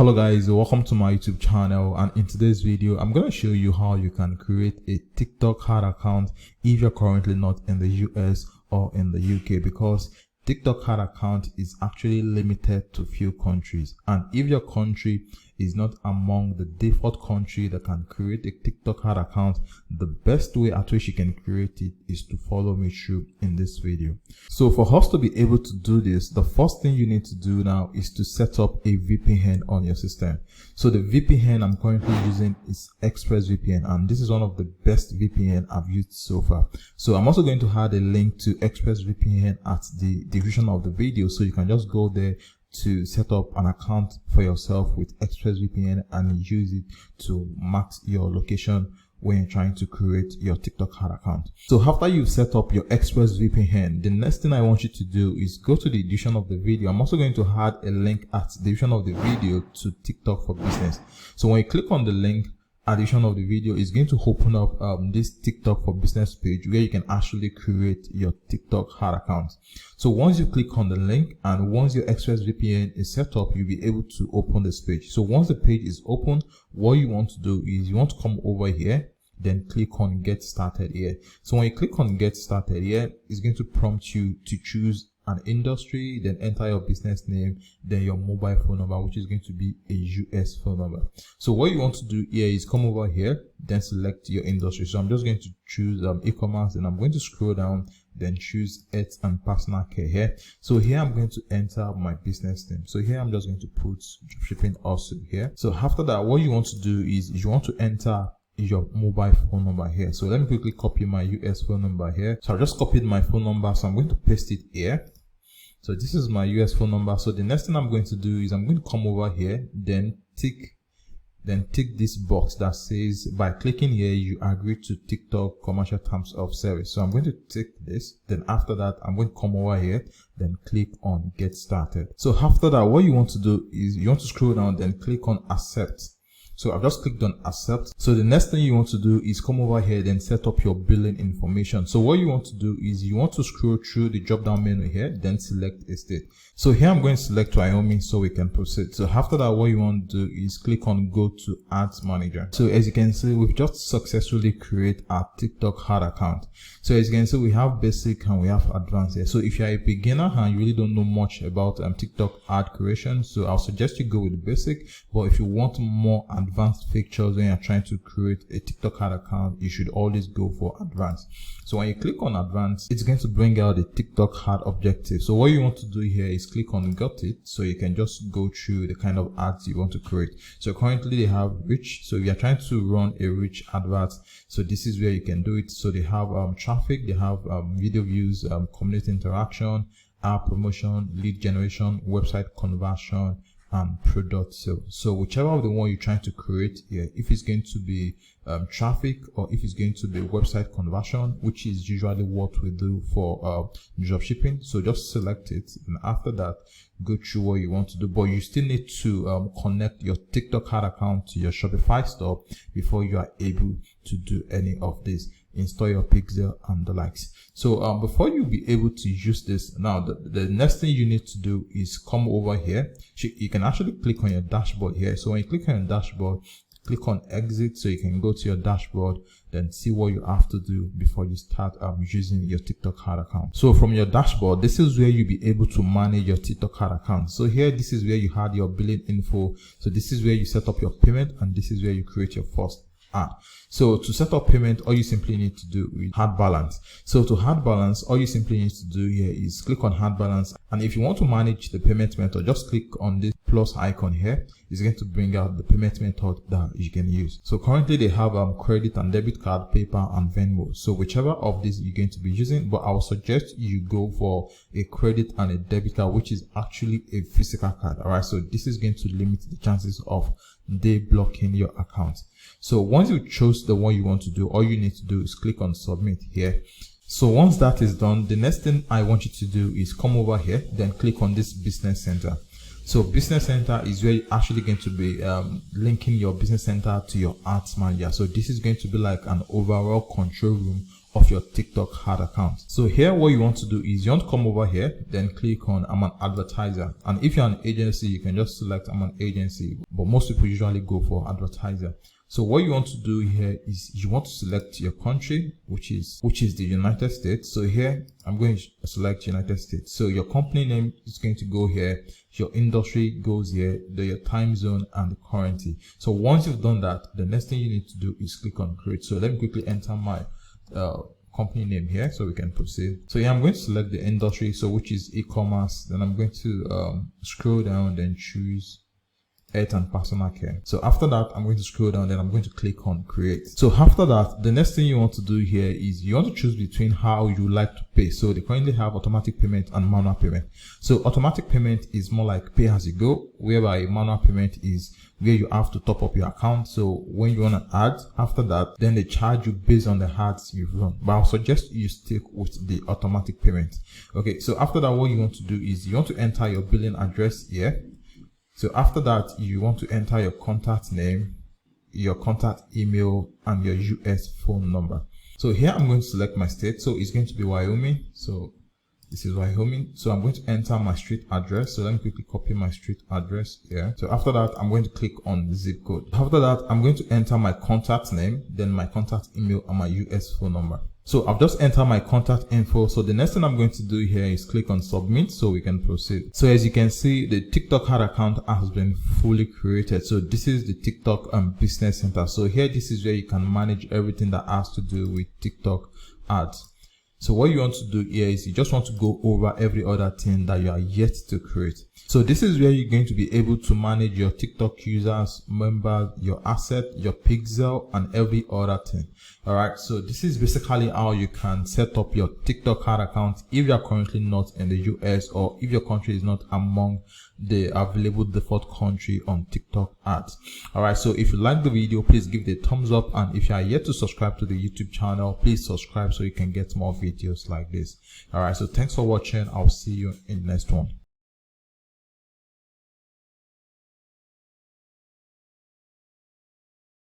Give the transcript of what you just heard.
Hello guys, welcome to my YouTube channel, and in today's video I'm going to show you how you can create a TikTok ad account if you're currently not in the US or in the UK, because TikTok ad account is actually limited to few countries, and if your country is not among the default country that can create a TikTok ad account, the best way at which you can create it is to follow me through in this video. So for us to be able to do this, the first thing you need to do now is to set up a VPN on your system. So the VPN I'm currently using is ExpressVPN, and this is one of the best VPN I've used so far. So I'm also going to add a link to ExpressVPN at the description of the video, so you can just go there to set up an account for yourself with ExpressVPN and use it to mark your location when you're trying to create your TikTok ad account. So after you've set up your ExpressVPN, the next thing I want you to do is go to the description of the video. I'm also going to add a link at the description of the video to TikTok for Business. So when you click on the link addition of the video, is going to open up this TikTok for Business page where you can actually create your TikTok ad account. So once you click on the link and once your ExpressVPN is set up, you'll be able to open this page. So once the page is open, what you want to do is you want to come over here, then click on Get Started here. So when you click on Get Started here, it's going to prompt you to choose an industry, then enter your business name, then your mobile phone number, which is going to be a US phone number. So what you want to do here is come over here, then select your industry. So I'm just going to choose e-commerce, and I'm going to scroll down, then choose health and personal care here. So here I'm going to enter my business name. So here I'm just going to put shipping also here. So after that, what you want to do is you want to enter your mobile phone number here. So let me quickly copy my US phone number here. So I just copied my phone number, so I'm going to paste it here. So this is my US phone number. So the next thing I'm going to do is I'm going to come over here, then tick this box that says, by clicking here you agree to TikTok commercial terms of service. So I'm going to tick this. Then after that, I'm going to come over here, then click on Get Started. So after that, what you want to do is you want to scroll down, then click on Accept. So I've just clicked on Accept. So the next thing you want to do is come over here, then set up your billing information. So what you want to do is you want to scroll through the drop down menu here, then select a state. So here I'm going to select Wyoming so we can proceed. So after that, what you want to do is click on Go to Ads Manager. So as you can see, we've just successfully created our TikTok ad account. So as you can see, we have basic and we have advanced here. So if you're a beginner and you really don't know much about TikTok ad creation, so I'll suggest you go with basic. But if you want more advanced features when you're trying to create a TikTok ad account, you should always go for advanced. So when you click on advanced, it's going to bring out the TikTok ad objective. So what you want to do here is click on Got It, so you can just go through the kind of ads you want to create. So currently they have reach. So if you're trying to run a reach advert, so this is where you can do it. So they have traffic, they have video views, community interaction, app promotion, lead generation, website conversion, and product sale. So whichever of the one you're trying to create here, if it's going to be traffic or if it's going to be website conversion, which is usually what we do for drop shipping, so just select it, and after that go through what you want to do. But you still need to connect your TikTok ad account to your Shopify store before you are able to do any of this, install your pixel and the likes. So before you be able to use this, now the next thing you need to do is come over here. You can actually click on your dashboard here. So when you click on your dashboard, click on Exit, so you can go to your dashboard, then see what you have to do before you start using your TikTok ad account. So from your dashboard, this is where you'll be able to manage your TikTok ad account. So here, this is where you had your billing info. So this is where you set up your payment, and this is where you create your first ad. So to set up payment, all you simply need to do is add balance. So to add balance, all you simply need to do here is click on add balance. And if you want to manage the payment method, just click on this plus icon here. It's going to bring out the payment method that you can use. So currently they have credit and debit card, PayPal, and Venmo. So whichever of these you're going to be using, but I would suggest you go for a credit and a debit card, which is actually a physical card. All right. So this is going to limit the chances of they blocking your account. So once you chose the one you want to do, all you need to do is click on submit here. So once that is done, the next thing I want you to do is come over here, then click on this business center. So business center is where you're actually going to be linking your business center to your ads manager. So this is going to be like an overall control room of your TikTok ad account. So here what you want to do is you want to come over here, then click on I'm an advertiser. And if you're an agency, you can just select I'm an agency, but most people usually go for advertiser. So what you want to do here is you want to select your country, which is the United States. So here I'm going to select United States. So your company name is going to go here, your industry goes here, your time zone and the currency. So once you've done that, the next thing you need to do is click on create. So let me quickly enter my company name here so we can proceed. So yeah, I'm going to select the industry, so which is e-commerce. Then I'm going to scroll down, then choose health and personal care. So after that, I'm going to scroll down, then I'm going to click on create. So after that, the next thing you want to do here is you want to choose between how you like to pay. So they currently have automatic payment and manual payment. So automatic payment is more like pay as you go, whereby manual payment is where you have to top up your account. So when you want an ad, after that, then they charge you based on the ads you've run. But I'll suggest you stick with the automatic payment. Okay, so after that, what you want to do is you want to enter your billing address here. So after that, you want to enter your contact name, your contact email, and your US phone number. So here I'm going to select my state. So it's going to be Wyoming. So this is Wyoming. So I'm going to enter my street address. So let me quickly copy my street address here. So after that, I'm going to click on the zip code. After that, I'm going to enter my contact name, then my contact email, and my US phone number. So I've just entered my contact info. So the next thing I'm going to do here is click on submit so we can proceed. So as you can see, the TikTok ad account has been fully created. So this is the TikTok business center. So here, this is where you can manage everything that has to do with TikTok ads. So what you want to do here is you just want to go over every other thing that you are yet to create. So this is where you're going to be able to manage your TikTok users, members, your asset, your pixel, and every other thing. All right. So this is basically how you can set up your TikTok ad account if you are currently not in the US, or if your country is not among the available default country on TikTok ads. All right. So if you like the video, please give it a thumbs up. And if you are yet to subscribe to the YouTube channel, please subscribe so you can get more videos like this. All right. So thanks for watching. I'll see you in the next one.